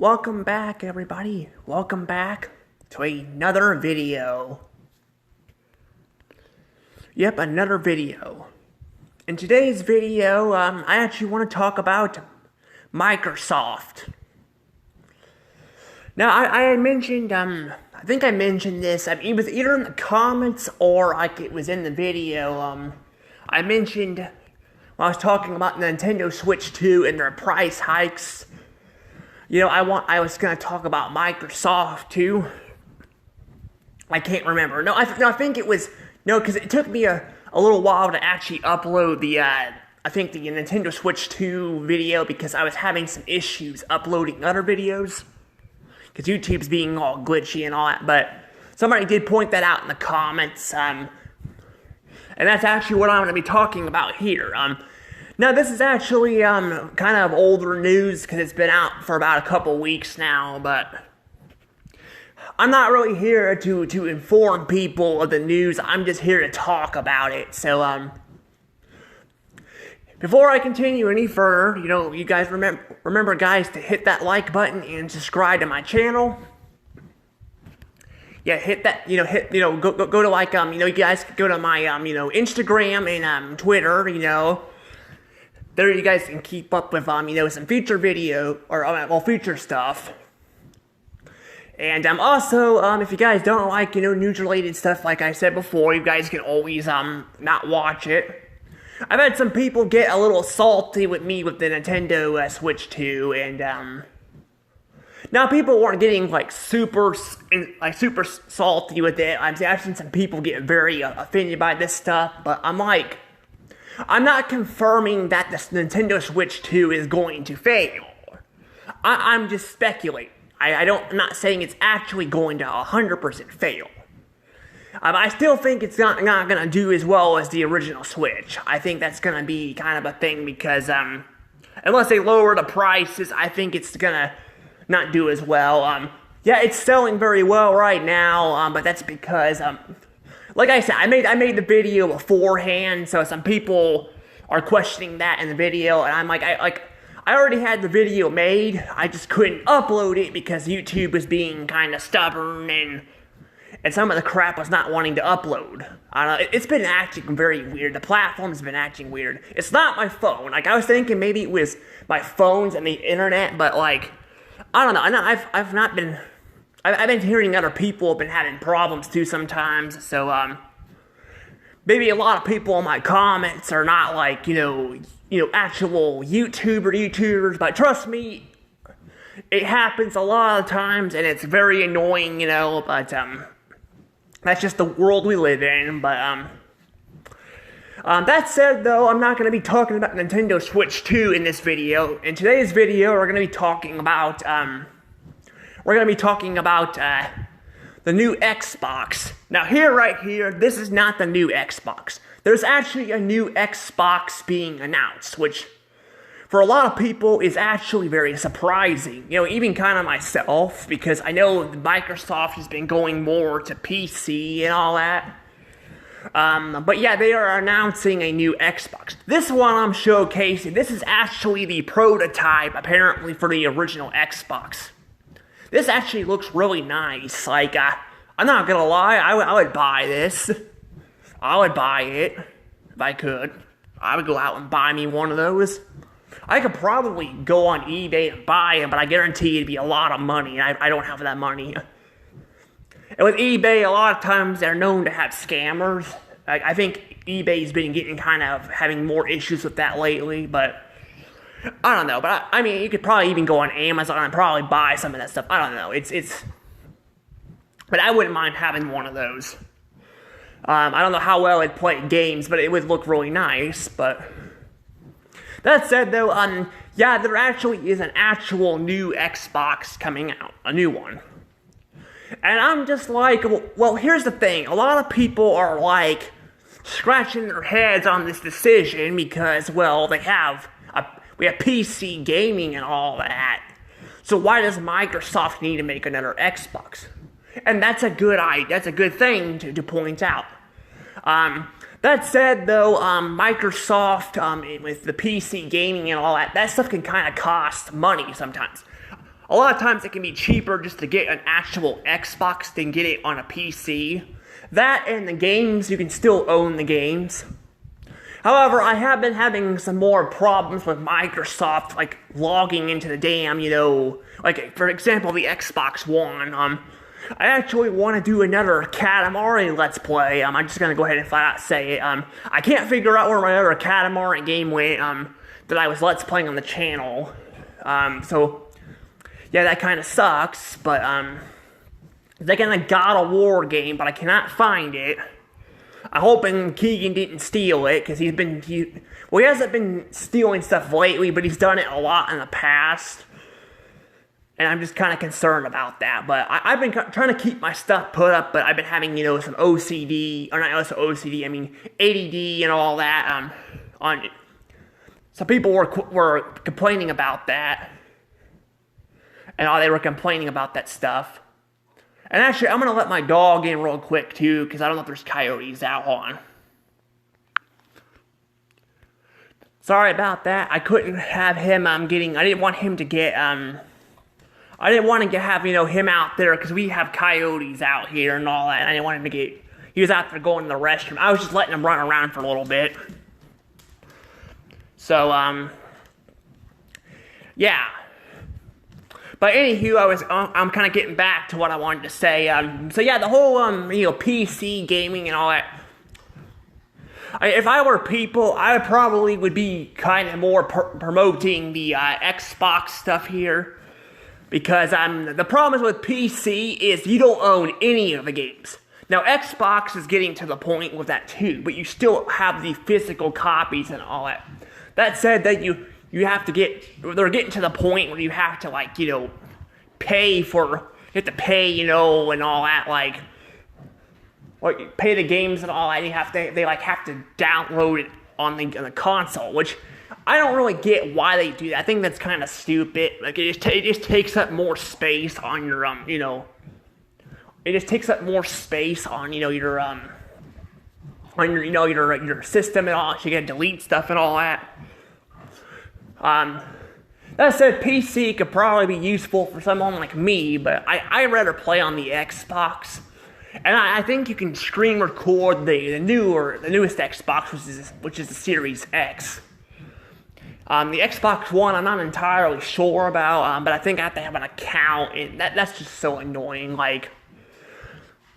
Welcome back, everybody. Welcome back to another video. Yep, another video. In today's video, I actually want to talk about Microsoft. Now, I mentioned, I think I mentioned this, it was either in the comments or it was in the video, I mentioned when I was talking about Nintendo Switch 2 and their price hikes. You know, I was going to talk about Microsoft too. I can't remember. No, I think it was, because it took me a little while to actually upload the, I think the Nintendo Switch 2 video because I was having some issues uploading other videos. Because YouTube's being all glitchy and all that, but somebody did point that out in the comments, and that's actually what I'm going to be talking about here. Now, this is actually kind of older news because it's been out for about a couple weeks now, but I'm not really here to inform people of the news. I'm just here to talk about it. So, before I continue any further, you guys remember, guys, to hit that like button and subscribe to my channel. Yeah, hit that, go to like, you guys go to my, Instagram and, Twitter, There you guys can keep up with, some future video, or, future stuff. And, also, if you guys don't like, news-related stuff, like I said before, you guys can always, not watch it. I've had some people get a little salty with me with the Nintendo Switch 2, and, now people weren't getting, super salty with it. I've seen some people get very offended by this stuff, but I'm not confirming that the Nintendo Switch 2 is going to fail. I'm just speculating. I'm not saying it's actually going to 100% fail. I still think it's not going to do as well as the original Switch. I think that's going to be kind of a thing because, unless they lower the prices, I think it's going to not do as well. Yeah, it's selling very well right now, but that's because, like I said, I made the video beforehand, so some people are questioning that in the video, and I'm I already had the video made, I just couldn't upload it because YouTube was being kind of stubborn, and some of the crap was not wanting to upload. I don't know, it's been acting very weird. The platform's been acting weird. It's not my phone. I was thinking maybe it was my phones and the internet, but I don't know. I've been hearing other people have been having problems too sometimes, so, maybe a lot of people in my comments are not actual YouTubers, but trust me, it happens a lot of times, and it's very annoying, but, that's just the world we live in, but, that said, though, I'm not going to be talking about Nintendo Switch 2 in this video. In today's video, we're going to be talking about, the new Xbox. Now, right here, this is not the new Xbox. There's actually a new Xbox being announced, which, for a lot of people, is actually very surprising. Even kind of myself, because I know Microsoft has been going more to PC and all that. But yeah, they are announcing a new Xbox. This one I'm showcasing, this is actually the prototype, apparently, for the original Xbox. This actually looks really nice. I'm not gonna lie, I would buy this. I would buy it, if I could. I would go out and buy me one of those. I could probably go on eBay and buy it, but I guarantee it'd be a lot of money, and I don't have that money. And with eBay, a lot of times they're known to have scammers. I think eBay's been having more issues with that lately, but I don't know. But I mean, you could probably even go on Amazon and probably buy some of that stuff. I don't know. But I wouldn't mind having one of those. I don't know how well it'd play games, but it would look really nice. But that said, though, yeah, there actually is an actual new Xbox coming out, a new one. And I'm just well, here's the thing. A lot of people are scratching their heads on this decision because, well, we have PC gaming and all that. So why does Microsoft need to make another Xbox? And that's a good thing to point out. That said, though, Microsoft, with the PC gaming and all that stuff can kind of cost money sometimes. a lot of times it can be cheaper just to get an actual Xbox than get it on a PC. That and the games, you can still own the games. However, I have been having some more problems with Microsoft, like logging into the damn, like for example, the Xbox One. I actually want to do another Katamari Let's Play. I'm just gonna go ahead and flat out say it. I can't figure out where my other Katamari game went. That I was Let's Playing on the channel. So yeah, that kind of sucks. But it's like in a God of War game, but I cannot find it. I'm hoping Keegan didn't steal it, because he hasn't been stealing stuff lately, but he's done it a lot in the past. And I'm just kind of concerned about that. But I've been trying to keep my stuff put up, but I've been having, some OCD, or not OCD, I mean ADD and all that. Some people were complaining about that. And they were complaining about that stuff. And actually, I'm going to let my dog in real quick, too, because I don't know if there's coyotes out on. Sorry about that. I couldn't have him I didn't want him to get, I didn't want to have, him out there, because we have coyotes out here and all that, and I didn't want him to he was out there going to the restroom. I was just letting him run around for a little bit. So, yeah. But anywho, I'm kind of getting back to what I wanted to say. So yeah, the whole, PC gaming and all that. If I were people, I probably would be kind of more promoting the Xbox stuff here. Because the problem is with PC is you don't own any of the games. Now, Xbox is getting to the point with that too, but you still have the physical copies and all that. That said, that you have to they're getting to the point where you have to, pay and all that, pay the games and all that. They have to download it on the console, which I don't really get why they do that. I think that's kind of stupid. It just takes up more space on your, it just takes up more space on, your system and all. So you gotta delete stuff and all that. That said, PC could probably be useful for someone like me, but I'd rather play on the Xbox. And I think you can screen record the newest Xbox, which is the Series X. The Xbox One, I'm not entirely sure about, but I think I have to have an account, and that's just so annoying. I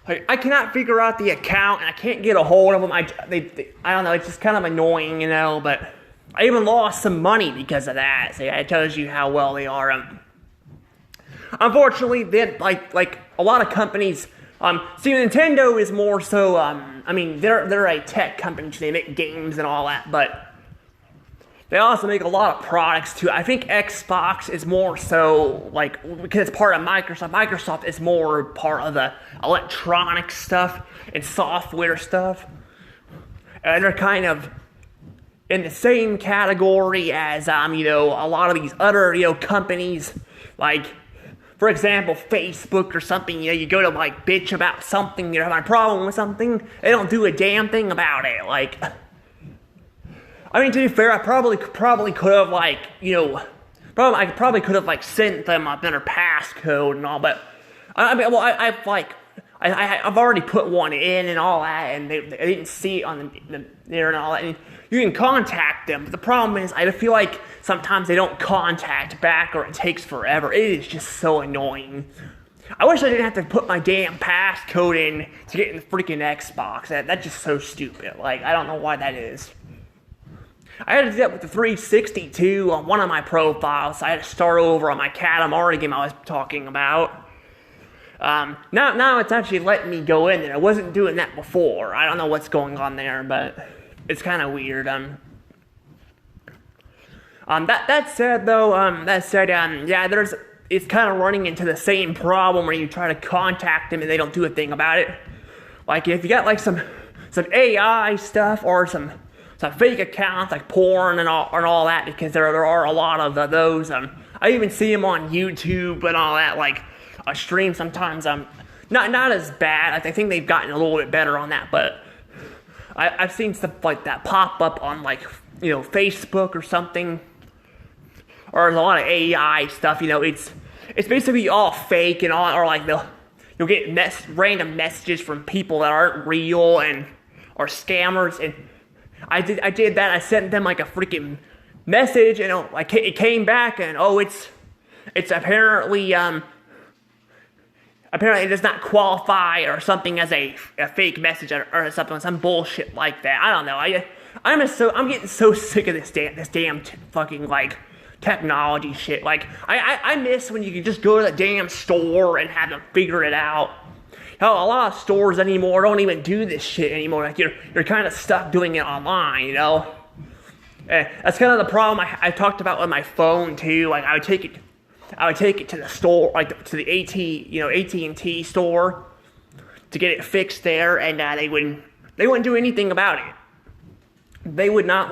cannot figure out the account, and I can't get a hold of them. I don't know, it's just kind of annoying, but I even lost some money because of that. So it tells you how well they are. Unfortunately, like a lot of companies, see, Nintendo is more so, they're a tech company, so they make games and all that, but they also make a lot of products too. I think Xbox is more so, because it's part of Microsoft. Microsoft is more part of the electronic stuff and software stuff. And they're kind of in the same category as, a lot of these other, companies. For example, Facebook or something, you go to, bitch about something, you're having a problem with something, they don't do a damn thing about it. To be fair, I probably could have, I probably could have, sent them a better passcode and all, but, I've already put one in and all that, and they didn't see it on there and all that, and you can contact them, but the problem is, I feel like sometimes they don't contact back, or it takes forever. It is just so annoying. I wish I didn't have to put my damn passcode in to get in the freaking Xbox. That's just so stupid. I don't know why that is. I had to do that with the 360 too on one of my profiles. I had to start over on my Katamari game I was talking about. Now it's actually letting me go in there. I wasn't doing that before. I don't know what's going on there, but it's kind of weird. That said, it's kind of running into the same problem where you try to contact them and they don't do a thing about it. If you got some AI stuff or some fake accounts like porn and all that, because there are a lot of those. I even see them on YouTube and all that, a stream sometimes. Not as bad. I think they've gotten a little bit better on that, but I've seen stuff like that pop up on Facebook or something. Or there's a lot of AI stuff. it's basically all fake and all, or like you'll get random messages from people that aren't real and are scammers. And I did that. I sent them like a freaking message, and it came back, and it's apparently it does not qualify or something as a fake message or something, some bullshit like that. I don't know. I'm getting so sick of this damn fucking like technology shit. Like I miss when you could just go to the damn store and have them figure it out. Hell, a lot of stores anymore don't even do this shit anymore. Like you're kind of stuck doing it online, you know. That's kind of the problem I talked about with my phone too. Like I would take it to the store, like to the AT&T store, to get it fixed there, and they wouldn't do anything about it. They would not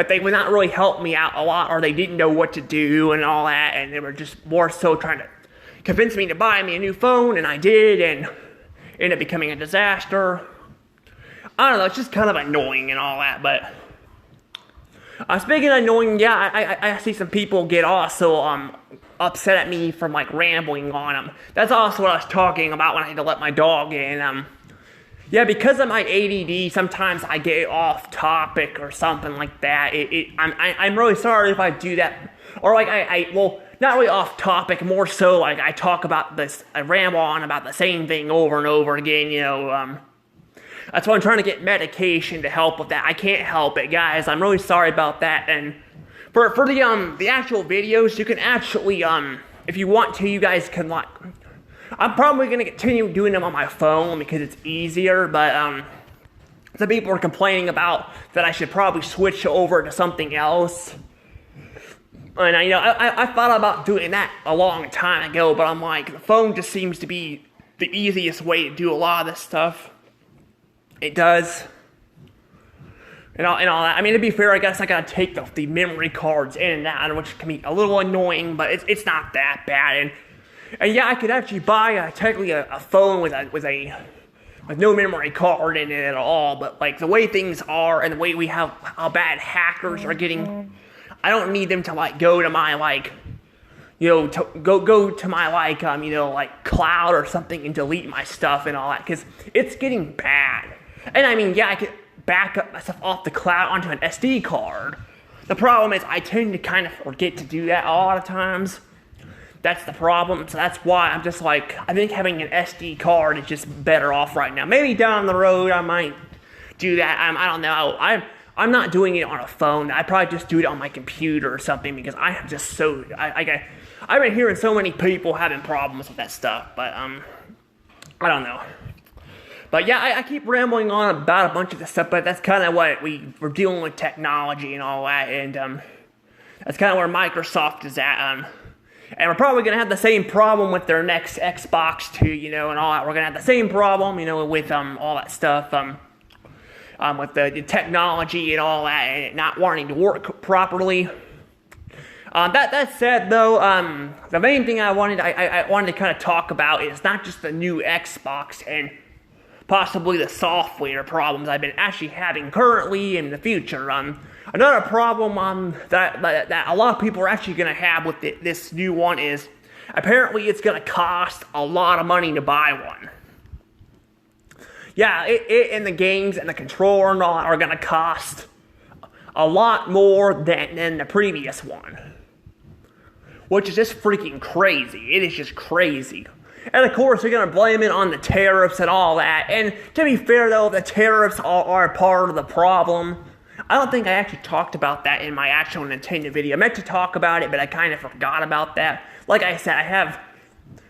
they would not really help me out a lot, or they didn't know what to do and all that, and they were just more so trying to convince me to buy me a new phone, and I did, and it ended up becoming a disaster. I don't know, it's just kind of annoying and all that, but speaking of annoying, yeah, I see some people get also upset at me from like rambling on them. That's also what I was talking about when I had to let my dog in. Yeah, because of my ADD, sometimes I get off topic or something like that. I'm really sorry if I do that, or like well, not really off topic, more so like I talk about this, I ramble on about the same thing over and over again. You know, that's why I'm trying to get medication to help with that. I can't help it, guys. I'm really sorry about that. And for the actual videos, you can actually if you want to, you guys can like. I'm probably gonna continue doing them on my phone because it's easier. But some people are complaining about that I should probably switch over to something else. And I thought about doing that a long time ago, but I'm like, the phone just seems to be the easiest way to do a lot of this stuff. It does. And all that. I mean, to be fair, I guess I gotta take the memory cards in and out, which can be a little annoying, but it's not that bad. And yeah, I could actually buy technically a phone with no memory card in it at all. But like the way things are and the way how bad hackers are getting, I don't need them to like go to my like, go to my like like cloud or something and delete my stuff and all that, because it's getting bad. And I mean, yeah, I could back up my stuff off the cloud onto an SD card. The problem is I tend to kind of forget to do that a lot of times. That's the problem. So that's why I'm just like, I think having an SD card is just better off right now. Maybe down the road I might do that. I don't know. I'm not doing it on a phone. I probably just do it on my computer or something, because I am just so I've been hearing so many people having problems with that stuff. But I don't know. But yeah, I keep rambling on about a bunch of this stuff, but that's kind of what we're dealing with, technology and all that, and that's kind of where Microsoft is at. And we're probably going to have the same problem with their next Xbox too, and all that. We're going to have the same problem, with all that stuff, with the technology and all that, and it not wanting to work properly. That said, though, the main thing I wanted to kind of talk about is not just the new Xbox and possibly the software problems I've been actually having currently in the future. Another problem that a lot of people are actually going to have with this new one is apparently it's going to cost a lot of money to buy one. Yeah, it and the games and the controller and all are going to cost a lot more than the previous one, which is just freaking crazy. It is just crazy. And of course, they're going to blame it on the tariffs and all that. And to be fair, though, the tariffs are part of the problem. I don't think I actually talked about that in my actual Nintendo video. I meant to talk about it, but I kind of forgot about that. Like I said, I have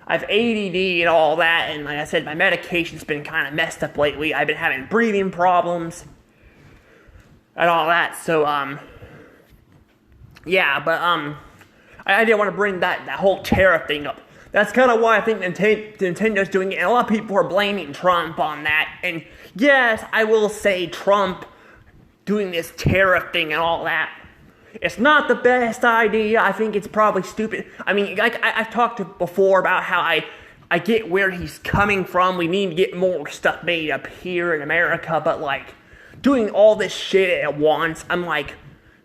ADD and all that, and like I said, my medication's been kind of messed up lately. I've been having breathing problems and all that. So, yeah, but I didn't want to bring that whole tariff thing up. That's kind of why I think Nintendo's doing it, and a lot of people are blaming Trump on that. And yes, I will say Trump doing this tariff thing and all that, it's not the best idea. I think it's probably stupid. I mean, I've talked before about how I get where he's coming from. We need to get more stuff made up here in America, but like doing all this shit at once, I'm like,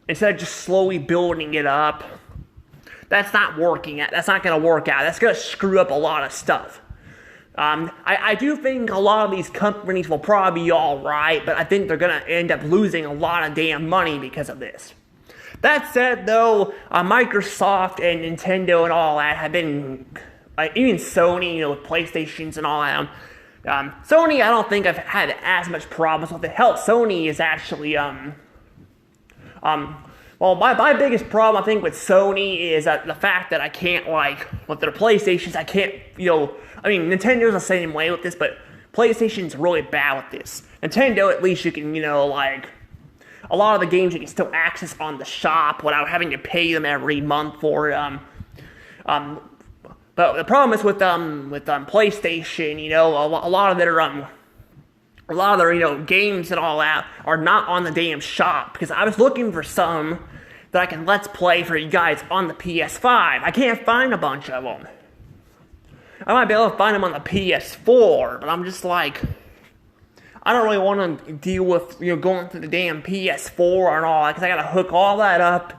instead of just slowly building it up, that's not working. That's not going to work out. That's going to screw up a lot of stuff. I do think a lot of these companies will probably be alright, but I think they're going to end up losing a lot of damn money because of this. That said, though, Microsoft and Nintendo and all that have been, even Sony, with PlayStations and all that. Sony, I don't think I've had as much problems with it. Hell, Sony is actually, well, my biggest problem, I think, with Sony is the fact that I can't, with their PlayStations, I can't, Nintendo's the same way with this, but PlayStation's really bad with this. Nintendo, at least you can, a lot of the games you can still access on the shop without having to pay them every month for it. But the problem is with PlayStation, a lot of their games and all that are not on the damn shop, because I was looking for some that I can let's play for you guys on the PS5. I can't find a bunch of them. I might be able to find them on the PS4, but I'm just like, I don't really want to deal with, going through the damn PS4 and all that, because I gotta hook all that up.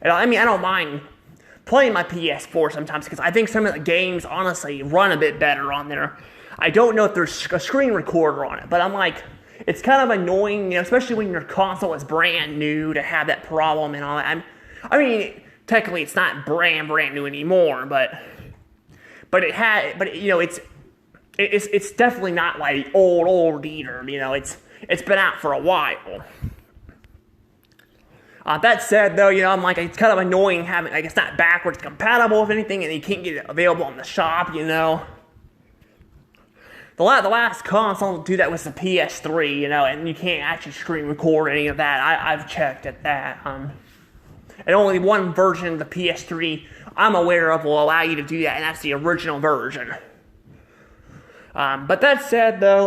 And I don't mind playing my PS4 sometimes, because I think some of the games, honestly, run a bit better on there. I don't know if there's a screen recorder on it, but I'm like, it's kind of annoying, especially when your console is brand new, to have that problem and all that. Technically it's not brand new anymore, but it's definitely not like old either. It's been out for a while. That said, though, I'm like, it's kind of annoying having, it's not backwards compatible with anything, and you can't get it available on the shop. The last console to do that was the PS3, and you can't actually screen record any of that. I've checked at that. And only one version of the PS3 I'm aware of will allow you to do that, and that's the original version. But that said, though,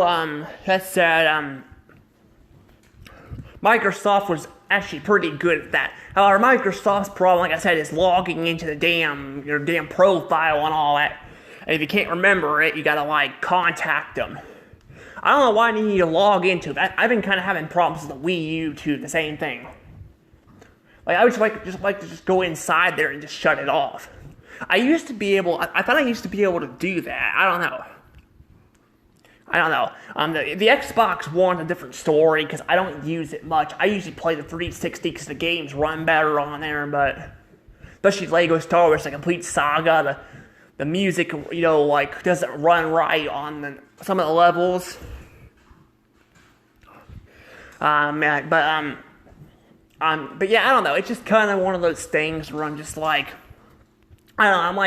Microsoft was actually pretty good at that. However, Microsoft's problem, like I said, is logging into your damn profile and all that. And if you can't remember it, you gotta, contact them. I don't know why you need to log into it. I've been kind of having problems with the Wii U, too, the same thing. I would just like to go inside there and just shut it off. I thought I used to be able to do that. I don't know. The Xbox One's a different story, because I don't use it much. I usually play the 360 because the games run better on there, but especially Lego Star Wars, the complete saga, the music, doesn't run right on some of the levels. But yeah, I don't know. It's just kind of one of those things where I'm just like, I don't know.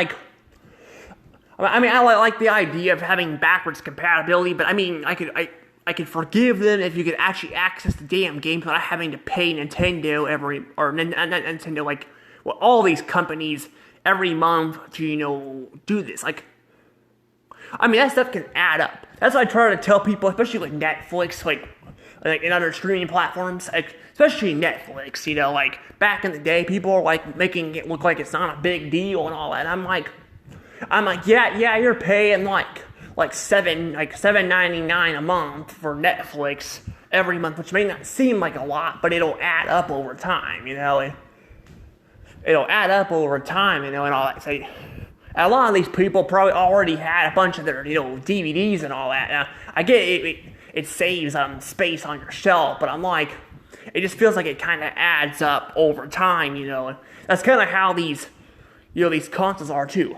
I like the idea of having backwards compatibility, but I could forgive them if you could actually access the damn games without having to pay Nintendo Nintendo, all these companies every month to do this. That stuff can add up. That's what I try to tell people, especially with Netflix, and other streaming platforms, especially Netflix. Back in the day, people are making it look like it's not a big deal and all that. I'm like, yeah, you're paying $7.99 a month for Netflix every month, which may not seem like a lot, but it'll add up over time. It'll add up over time, and all that. So, a lot of these people probably already had a bunch of their, DVDs and all that. Now, I get it. It saves space on your shelf, but I'm like, it just feels like it kind of adds up over time, That's kind of how these consoles are too.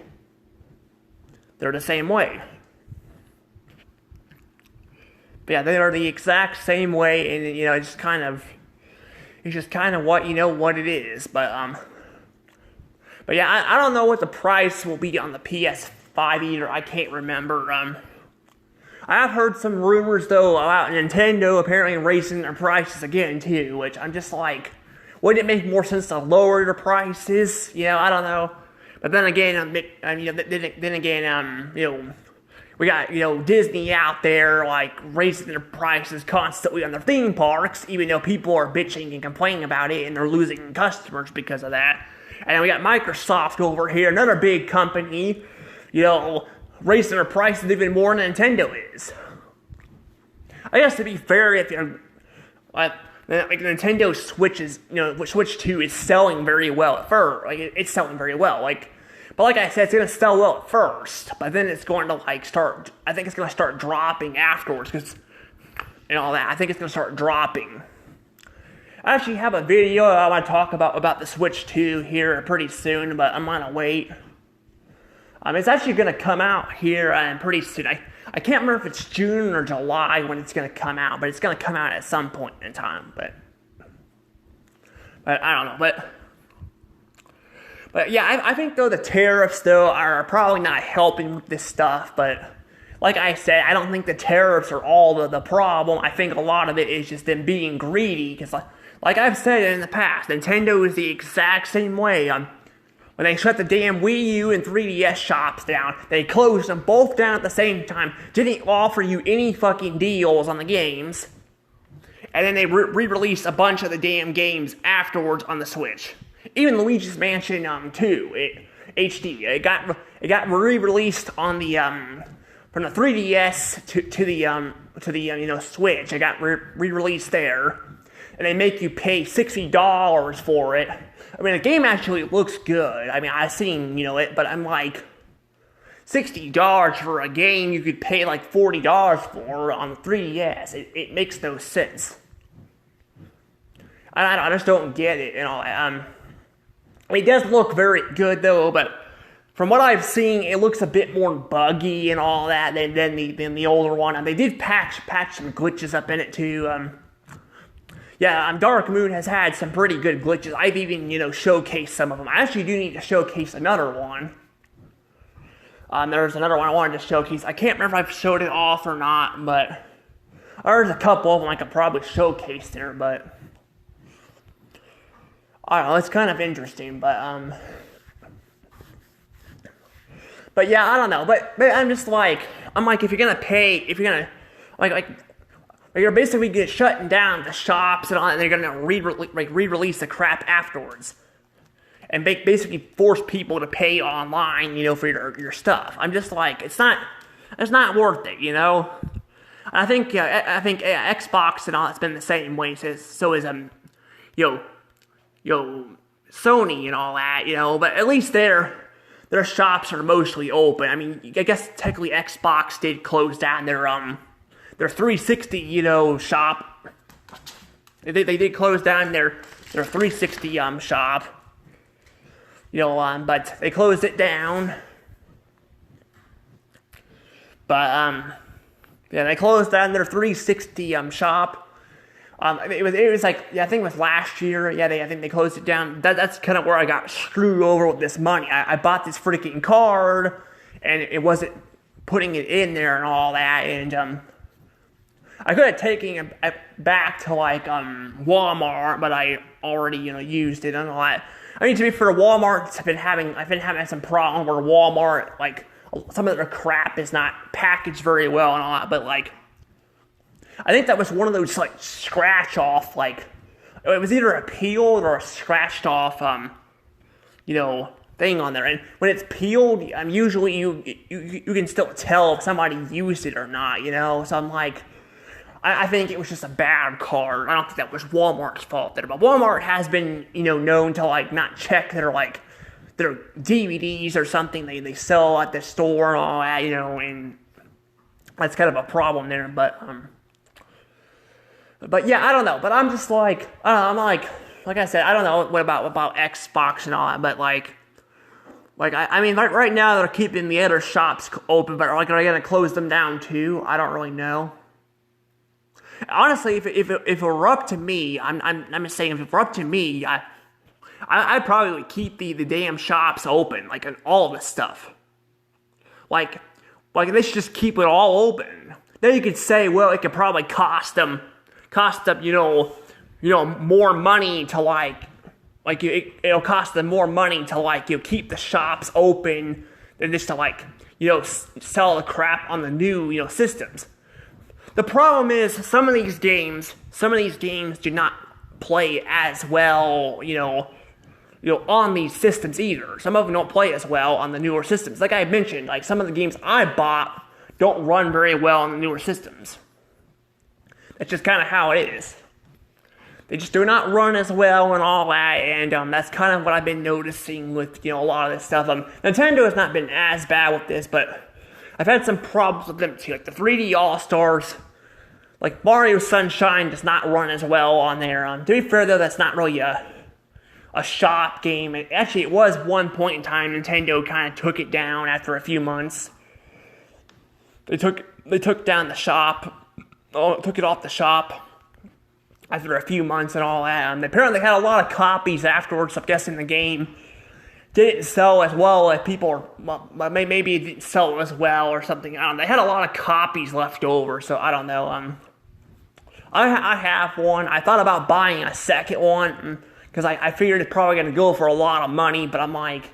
They're the same way. But yeah, they are the exact same way, and it's just kind of what what it is. But yeah, I don't know what the price will be on the PS5 either. I can't remember. I have heard some rumors, though, about Nintendo apparently raising their prices again, too, which I'm just like, wouldn't it make more sense to lower their prices? I don't know. But then again, we got, Disney out there, raising their prices constantly on their theme parks, even though people are bitching and complaining about it, and they're losing customers because of that. And then we got Microsoft over here, another big company, raising their prices even more than Nintendo is. I guess to be fair, if Like Nintendo Switch's, Switch 2 is selling very well at first. Like it's selling very well. But like I said, it's gonna sell well at first, but then it's going to start. I think it's gonna start dropping afterwards, and all that. I think it's gonna start dropping. I actually have a video I want to talk about the Switch 2 here pretty soon, but I'm gonna wait. It's actually gonna come out here pretty soon. I can't remember if it's June or July when it's gonna come out, but it's gonna come out at some point in time. But I don't know. But yeah, I think though the tariffs though are probably not helping with this stuff. But like I said, I don't think the tariffs are all the problem. I think a lot of it is just them being greedy. Because like I've said in the past, Nintendo is the exact same way. When they shut the damn Wii U and 3DS shops down, they closed them both down at the same time, didn't offer you any fucking deals on the games, and then they re-released a bunch of the damn games afterwards on the Switch. Even Luigi's Mansion 2 HD, it got re-released on the from the 3DS to the Switch. It got re-released there, and they make you pay $60 for it. I mean, the game actually looks good. I mean, I've seen, it, but I'm like, $60 for a game you could pay like $40 for on the 3DS. It makes no sense. I just don't get it, it does look very good though, but from what I've seen, it looks a bit more buggy and all that than the older one. And they did patch some glitches up in it too. Dark Moon has had some pretty good glitches. I've even, showcased some of them. I actually do need to showcase another one. There's another one I wanted to showcase. I can't remember if I've showed it off or not, but there's a couple of them I could probably showcase there, but I don't know, it's kind of interesting, but yeah, I don't know, but I'm just like, if you're gonna, you're basically shutting down the shops and all, and they're gonna re-release the crap afterwards, and basically force people to pay online, for your stuff. I'm just like, it's not worth it, I think Xbox and all that's been the same way. So is Sony and all that, but at least their shops are mostly open. I mean, I guess technically Xbox did close down their 360, shop. They did close down their 360 shop. But they closed it down. But they closed down their 360 shop. It was like, I think it was last year. I think they closed it down. That's kind of where I got screwed over with this money. I bought this freaking card, and it wasn't putting it in there and all that. And I could have taken it back to Walmart, but I already used it and all that. I mean, to be fair, Walmart, I've been having some problem where Walmart, some of their crap is not packaged very well and all that, but I think that was one of those scratch off, it was either a peeled or a scratched off thing on there. And when it's peeled, usually you can still tell if somebody used it or not, So I'm like, I think it was just a bad card. I don't think that was Walmart's fault there. But Walmart has been, known to not check their DVDs or something they sell at the store and all that, and that's kind of a problem there. But yeah, I don't know. But I'm just like I said, I don't know what about Xbox and all that. But I mean, right now they're keeping the other shops open, but are they gonna close them down too? I don't really know. Honestly, if it were up to me, I'm just saying, if it were up to me, I'd probably keep the damn shops open, and all of this stuff. They should just keep it all open. Then you could say, well, it could probably cost them, more money to it'll cost them more money to keep the shops open than just to sell the crap on the new systems. The problem is some of these games do not play as well, on these systems either. Some of them don't play as well on the newer systems. Like I mentioned, some of the games I bought don't run very well on the newer systems. That's just kind of how it is. They just do not run as well and all that, and that's kind of what I've been noticing with, a lot of this stuff. Nintendo has not been as bad with this, but I've had some problems with them too. Like the 3D All-Stars, like Mario Sunshine does not run as well on there. To be fair though, that's not really a shop game. Actually, it was one point in time. Nintendo kind of took it down after a few months. They took down the shop. Took it off the shop after a few months and all that. They apparently had a lot of copies afterwards. I'm guessing the game didn't sell as well as people, maybe it didn't sell as well or something. They had a lot of copies left over, so I don't know. I have one. I thought about buying a second one because I figured it's probably going to go for a lot of money, but I'm like,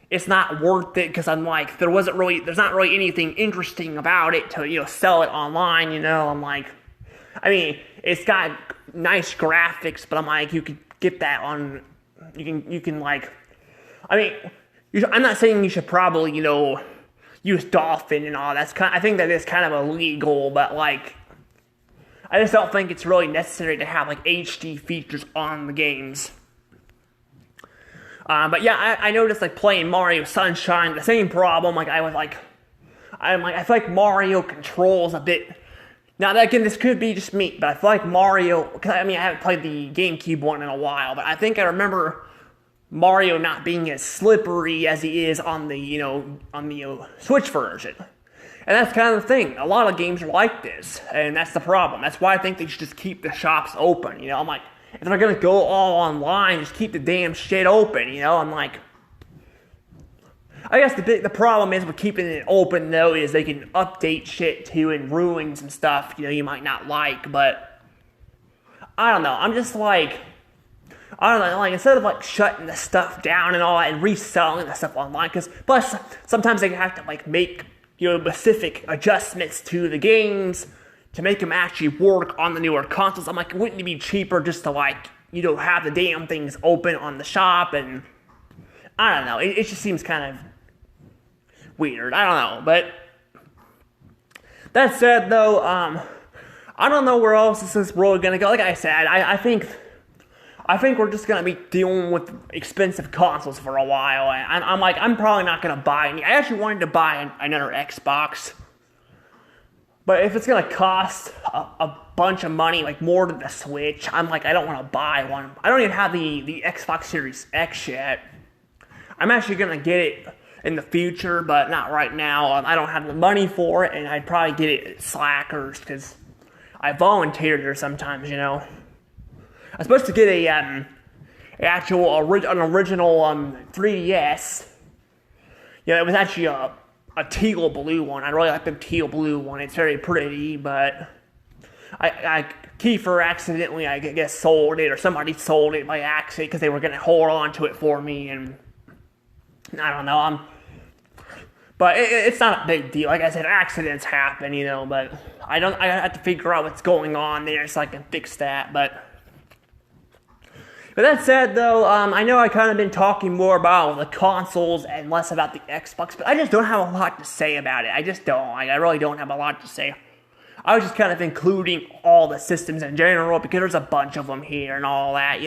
it's not worth it because I'm like, there's not really anything interesting about it to, sell it online, I'm like, I mean, it's got nice graphics, but I'm like, you could get that on, you can like, I mean, I'm not saying you should probably, use Dolphin and all. I think that is kind of illegal, but like, I just don't think it's really necessary to have like HD features on the games. But yeah, I noticed like playing Mario Sunshine, the same problem. Like I feel like Mario controls a bit. Now again, this could be just me, but I feel like Mario. Cause I haven't played the GameCube one in a while, but I think I remember Mario not being as slippery as he is on the Switch version. And that's kind of the thing. A lot of games are like this, and that's the problem. That's why I think they should just keep the shops open. I'm like, if they're gonna go all online, just keep the damn shit open. I'm like, I guess the problem is with keeping it open though is they can update shit too and ruin some stuff you might not like. But I don't know. I'm just like, I don't know. Like instead of like shutting the stuff down and all that and reselling the stuff online, because plus sometimes they have to like make specific adjustments to the games to make them actually work on the newer consoles. I'm like, wouldn't it be cheaper just to like, have the damn things open on the shop? And I don't know. It just seems kind of weird. I don't know. But that said, though, I don't know where else this is really gonna go. Like I said, I think we're just gonna be dealing with expensive consoles for a while. And I'm probably not gonna buy any. I actually wanted to buy another Xbox. But if it's going to cost a bunch of money, like more than the Switch, I'm like, I don't want to buy one. I don't even have the Xbox Series X yet. I'm actually going to get it in the future, but not right now. I don't have the money for it, and I'd probably get it at Slackers, because I volunteered there sometimes, I'm supposed to get an original 3DS. It was actually a teal blue one. I really like the teal blue one. It's very pretty, but Kiefer accidentally, I guess, sold it, or somebody sold it by accident because they were going to hold on to it for me, and I don't know. But it's not a big deal. Like I said, accidents happen, but I have to figure out what's going on there so I can fix that, But that said, though, I know I kind of been talking more about the consoles and less about the Xbox, but I just don't have a lot to say about it. I just don't. I really don't have a lot to say. I was just kind of including all the systems in general because there's a bunch of them here and all that,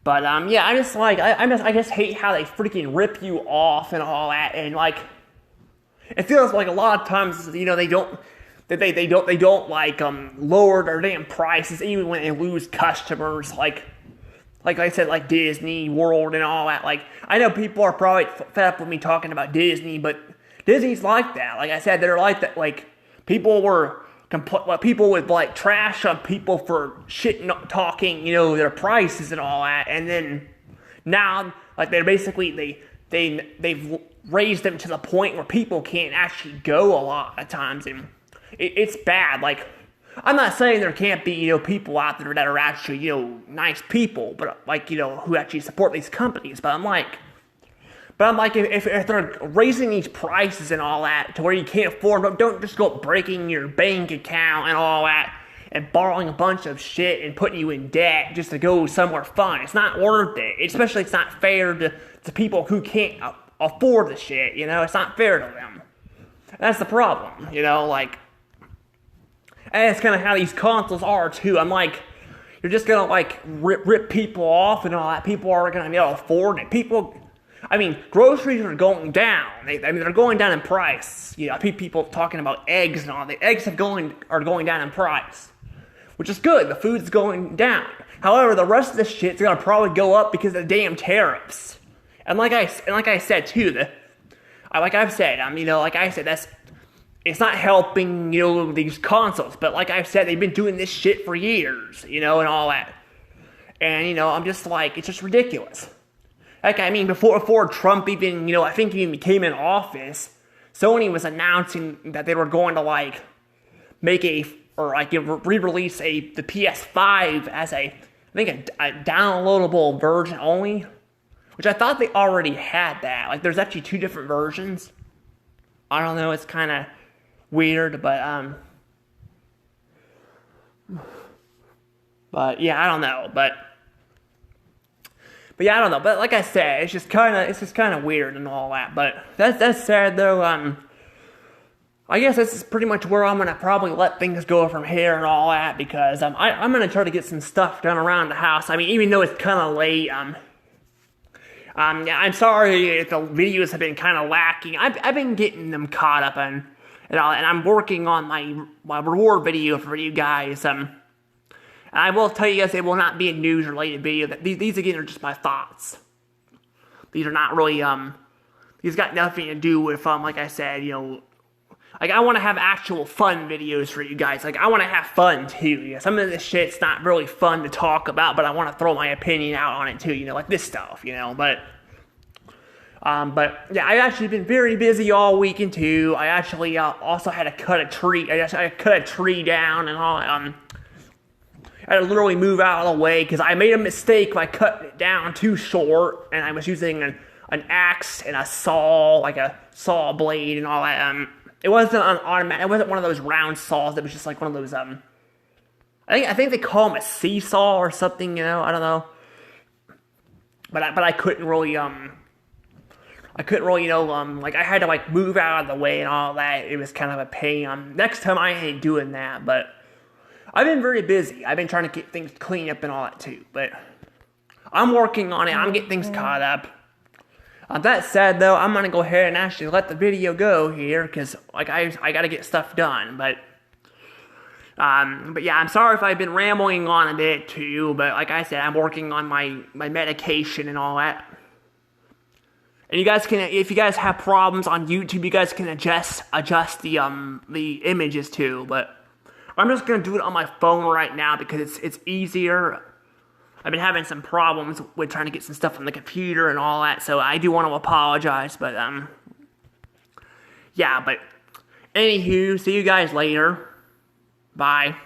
But yeah, I just like I just hate how they freaking rip you off and all that, and like it feels like a lot of times they don't. They don't like lower their damn prices even when they lose customers, like I said, like Disney World and all that. Like I know people are probably fed up with me talking about Disney, but Disney's like that. Like I said, they're like that. Like people would like trash on people for talking, their prices and all that, and then now like they're basically they've raised them to the point where people can't actually go a lot of times, and it's bad. Like, I'm not saying there can't be, people out there that are actually, nice people, but like, who actually support these companies. But I'm like, if they're raising these prices and all that to where you can't afford them, don't just go breaking your bank account and all that and borrowing a bunch of shit and putting you in debt just to go somewhere fun. It's not worth it. Especially, it's not fair to people who can't afford the shit, It's not fair to them. That's the problem, like. And it's kind of how these consoles are too. I'm like, you're just gonna like rip people off and all that. People aren't gonna be able to afford it. Groceries are going down. They're going down in price. You know, people talking about eggs and all. The eggs are going down in price, which is good. The food's going down. However, the rest of this shit's gonna probably go up because of the damn tariffs. And like I said too, that's it's not helping, you know, these consoles. But like I've said, they've been doing this shit for years, you know, and all that. And you know, I'm just like, it's just ridiculous. Like, I mean, before Trump even, you know, I think even came in office, Sony was announcing that they were going to, like, re-release the PS5 as a downloadable version only, which I thought they already had that. Like, there's actually 2 different versions. I don't know, it's kind of weird, but yeah, I don't know, But yeah, I don't know. But like I said, it's just kind of weird and all that. But that's sad though. I guess this is pretty much where I'm gonna probably let things go from here and all that, because I'm gonna try to get some stuff done around the house. I mean, even though it's kind of late. Yeah, I'm sorry if the videos have been kind of lacking. I've been getting them caught up and all, and I'm working on my reward video for you guys. And I will tell you guys, it will not be a news-related video. These again are just my thoughts. These are not really these got nothing to do with like I said, you know, like I want to have actual fun videos for you guys. Like I want to have fun too. Yeah, some of this shit's not really fun to talk about, but I want to throw my opinion out on it too. You know, like this stuff. You know, but yeah, I've actually been very busy all weekend too. I actually also had to cut a tree. I cut a tree down and all. I had to literally move out of the way because I made a mistake by cutting it down too short, and I was using an axe and a saw, like a saw blade and all that. It wasn't an automatic. It wasn't one of those round saws. It was just like one of those. I think they call them a seesaw or something. You know, I don't know. But I couldn't really you know, like I had to like move out of the way and all that. It was kind of a pain. Next time I ain't doing that, but. I've been very busy. I've been trying to get things cleaned up and all that too, but I'm working on it. I'm getting things caught up. That said, though, I'm gonna go ahead and actually let the video go here because, like, I gotta get stuff done. But yeah, I'm sorry if I've been rambling on a bit too. But like I said, I'm working on my medication and all that. And you guys can, if you guys have problems on YouTube, you guys can adjust the images too. But I'm just going to do it on my phone right now because it's easier. I've been having some problems with trying to get some stuff on the computer and all that, so I do want to apologize, but, yeah, but, anywho, see you guys later. Bye.